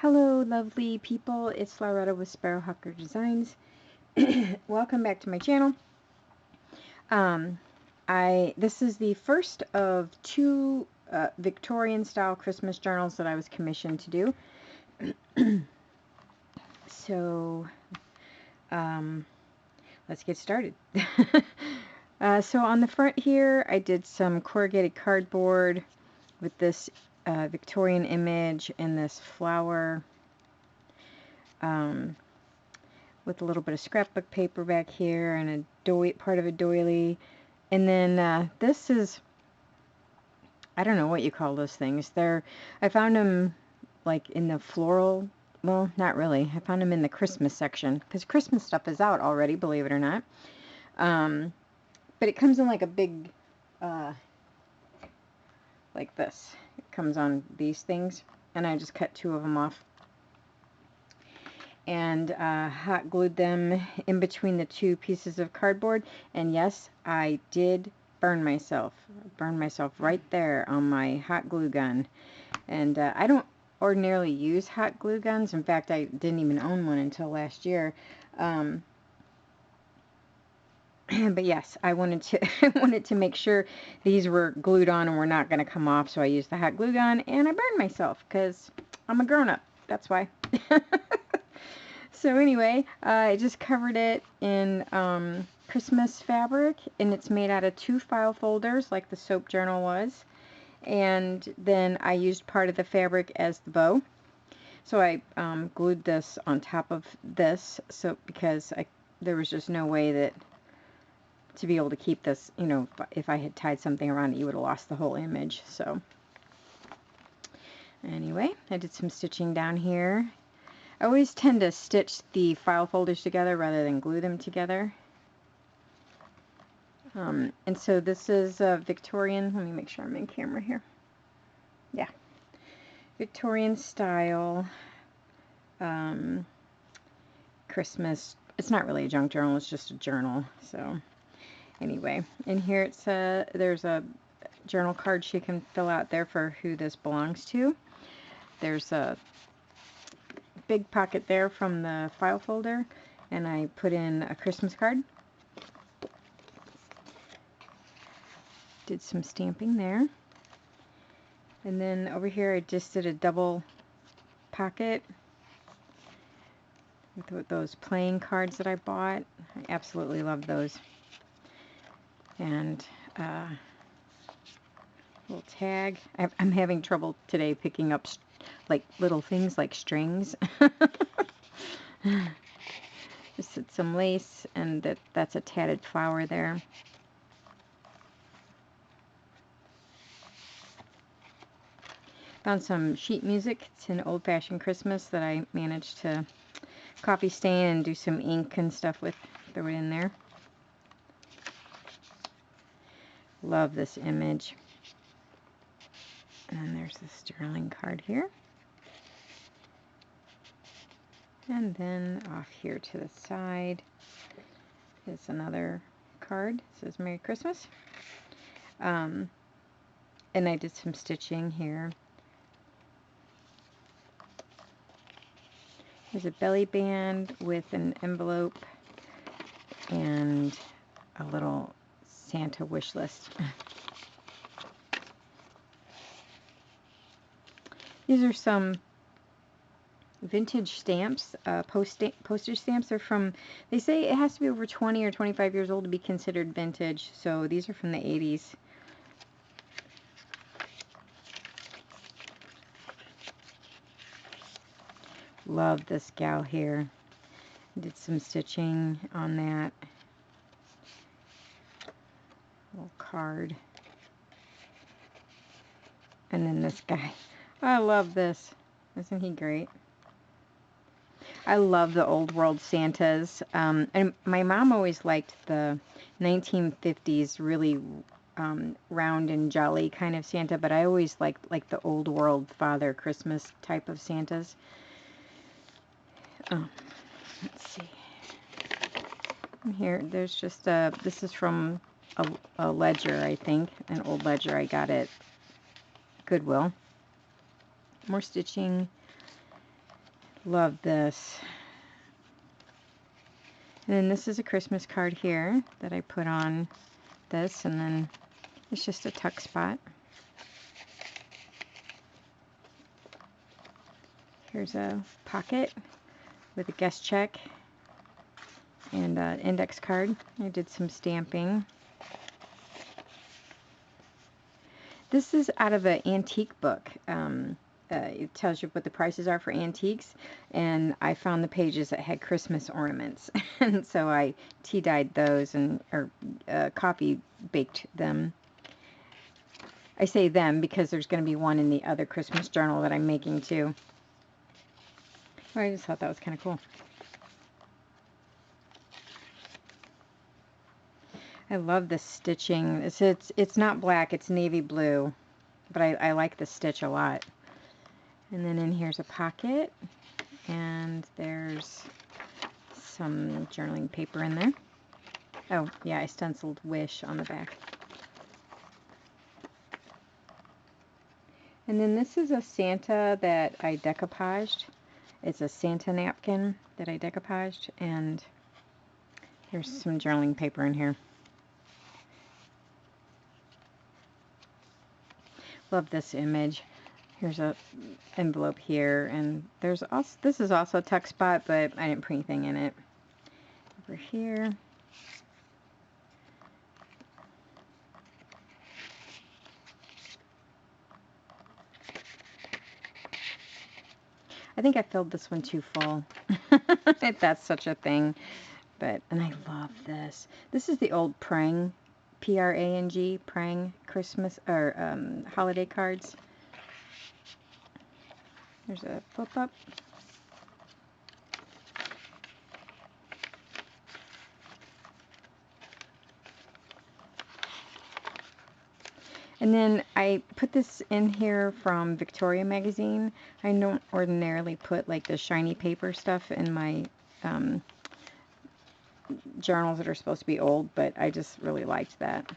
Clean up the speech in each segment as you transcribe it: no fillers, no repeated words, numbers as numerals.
Hello, lovely people. It's Loretta with Sparrowhawker Designs. Welcome back to my channel. This is the first of two Victorian style Christmas journals that I was commissioned to do. So let's get started. So on the front here, I did some corrugated cardboard with this Victorian image and this flower. With a little bit of scrapbook paper back here and part of a doily. And then this is, I don't know what you call those things. I found them like in the floral, well, not really. I found them in the Christmas section because Christmas stuff is out already, believe it or not. But it comes in like a big, like this. It comes on these things, and I just cut two of them off. And hot glued them in between the two pieces of cardboard. And yes, I did burn myself. Burned myself right there on my hot glue gun. And I don't ordinarily use hot glue guns. In fact, I didn't even own one until last year. But yes, I wanted to make sure these were glued on and were not going to come off. So I used the hot glue gun and I burned myself because I'm a grown-up. That's why. So anyway, I just covered it in Christmas fabric, and it's made out of 2 file folders like the soap journal was. And then I used part of the fabric as the bow. So I glued this on top of this, because there was just no way to be able to keep this, you know, if I had tied something around it, you would have lost the whole image. So anyway, I did some stitching down here. I always tend to stitch the file folders together rather than glue them together. And so this is Victorian, let me make sure I'm in camera here. Yeah. Victorian style Christmas. It's not really a junk journal, it's just a journal. So anyway, in here there's a journal card she can fill out there for who this belongs to. There's a big pocket there from the file folder, and I put in a Christmas card. Did some stamping there. And then over here I just did a double pocket with those playing cards that I bought. I absolutely love those. And little tag. I'm having trouble today picking up like little things like strings. Just did some lace, and that's a tatted flower there. Found some sheet music. It's an old-fashioned Christmas that I managed to coffee stain and do some ink and stuff with. Throw it in there. Love this image. And there's the sterling card here. And then off here to the side is another card. It says Merry Christmas. And I did some stitching here. There's a belly band with an envelope and a little Santa wish list. These are some vintage stamps, postage stamps. They're from, they say it has to be over 20 or 25 years old to be considered vintage. So these are from the 80s. Love this gal here. Did some stitching on that. Little card. And then this guy. I love this. Isn't he great? I love the old world Santas. And my mom always liked the 1950s really round and jolly kind of Santa, but I always liked like the old world Father Christmas type of Santas. Let's see. Here, there's just this is from a ledger, I think, an old ledger I got at Goodwill. More stitching Love this. And then this is a Christmas card here that I put on this, and then it's just a tuck spot. Here's a pocket with a guest check and an index card. I did some stamping. This is out of an antique book. It tells you what the prices are for antiques, and I found the pages that had Christmas ornaments, and so I tea-dyed those or coffee baked them. I say them because there's going to be one in the other Christmas journal that I'm making too. Oh, I just thought that was kind of cool. I love the stitching. It's not black, it's navy blue, but I like the stitch a lot. And then in here's a pocket, and there's some journaling paper in there. Oh, yeah, I stenciled Wish on the back. And then this is a Santa that I decoupaged. It's a Santa napkin that I decoupaged, and there's some journaling paper in here. Love this image. Here's a envelope here, and there's also, this is also a tuck spot, but I didn't put anything in it. Over here. I think I filled this one too full, if that's such a thing. But, and I love this. This is the old Prang, P-R-A-N-G, Prang Christmas, or holiday cards. There's a flip up. And then I put this in here from Victoria magazine. I don't ordinarily put like the shiny paper stuff in my journals that are supposed to be old, but I just really liked that.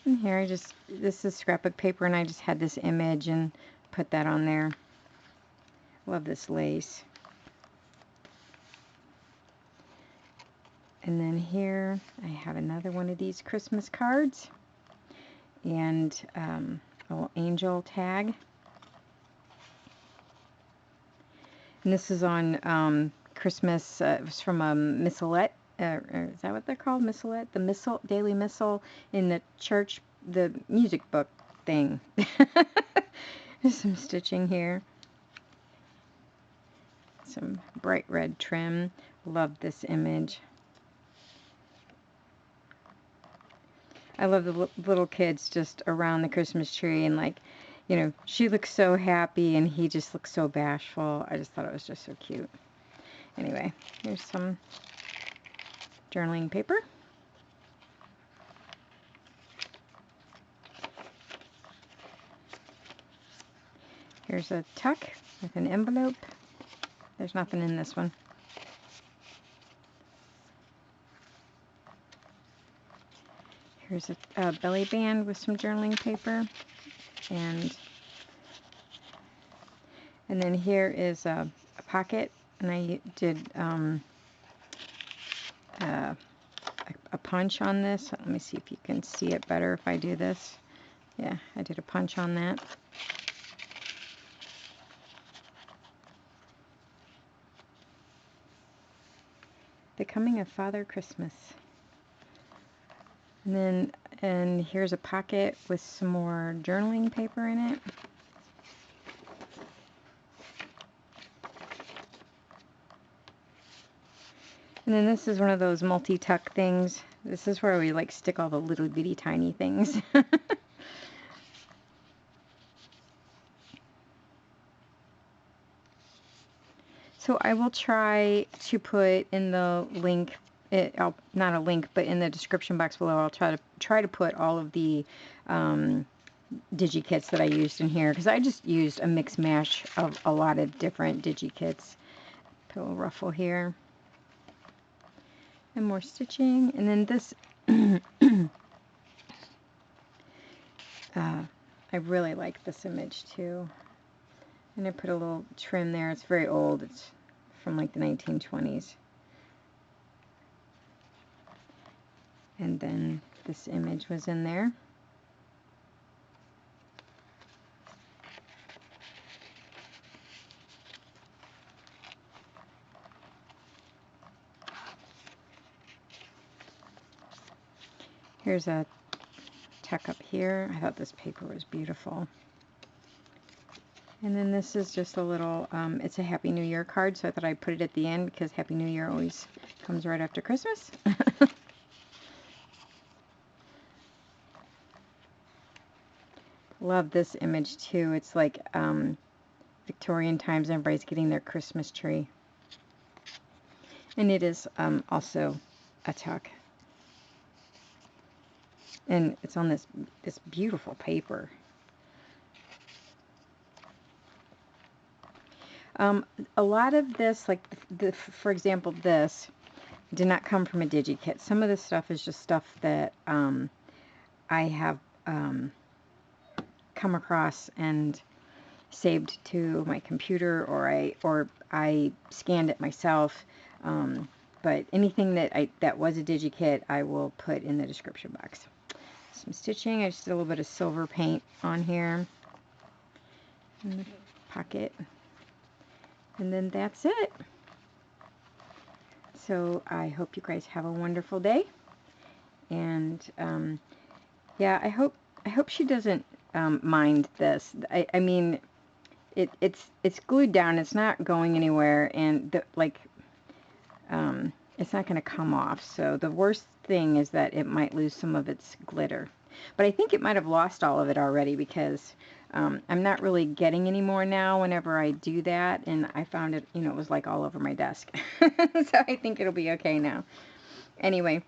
And here this is scrapbook paper, and I just had this image and put that on there. Love this lace. And then here I have another one of these Christmas cards, and a little angel tag. And this is on Christmas. It was from a missalette. Is that what they're called? Missalette? The missal, daily missal in the church, the music book thing. There's some stitching here. Some bright red trim. Love this image. I love the little kids just around the Christmas tree, and like, you know, she looks so happy and he just looks so bashful. I just thought it was just so cute. Anyway, here's some journaling paper. Here's a tuck with an envelope. There's nothing in this one. Here's a belly band with some journaling paper, and then here is a pocket, and I did a punch on this. Let me see if you can see it better if I do this. Yeah, I did a punch on that. The Coming of Father Christmas. And here's a pocket with some more journaling paper in it. And then this is one of those multi-tuck things. This is where we like stick all the little bitty tiny things. So I will try to put in the link, not a link, but in the description box below, I'll try to put all of the digi-kits that I used in here, because I just used a mix mash of a lot of different digi-kits. Put a little ruffle here. And more stitching. And then this I really like this image too. And I put a little trim there. It's very old. It's from like the 1920s. And then this image was in there. Here's a tuck up here. I thought this paper was beautiful. And then this is just a little, it's a Happy New Year card, so I thought I'd put it at the end because Happy New Year always comes right after Christmas. Love this image too. It's like Victorian times, everybody's getting their Christmas tree. And it is also a tuck. And it's on this beautiful paper. A lot of this, like for example, this did not come from a DigiKit. Some of this stuff is just stuff that I have come across and saved to my computer, or I scanned it myself. But anything that was a DigiKit, I will put in the description box. Some stitching. I just did a little bit of silver paint on here in the pocket. And then that's it. So I hope you guys have a wonderful day. And yeah, I hope she doesn't mind this. I mean, it's glued down. It's not going anywhere, and it's not going to come off. So the worst thing is that it might lose some of its glitter. But I think it might have lost all of it already, because I'm not really getting any more now whenever I do that. And I found it, it was like all over my desk. So I think it'll be okay now. Anyway,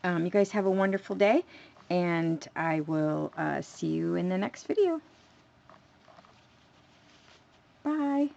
you guys have a wonderful day, and I will see you in the next video. Bye.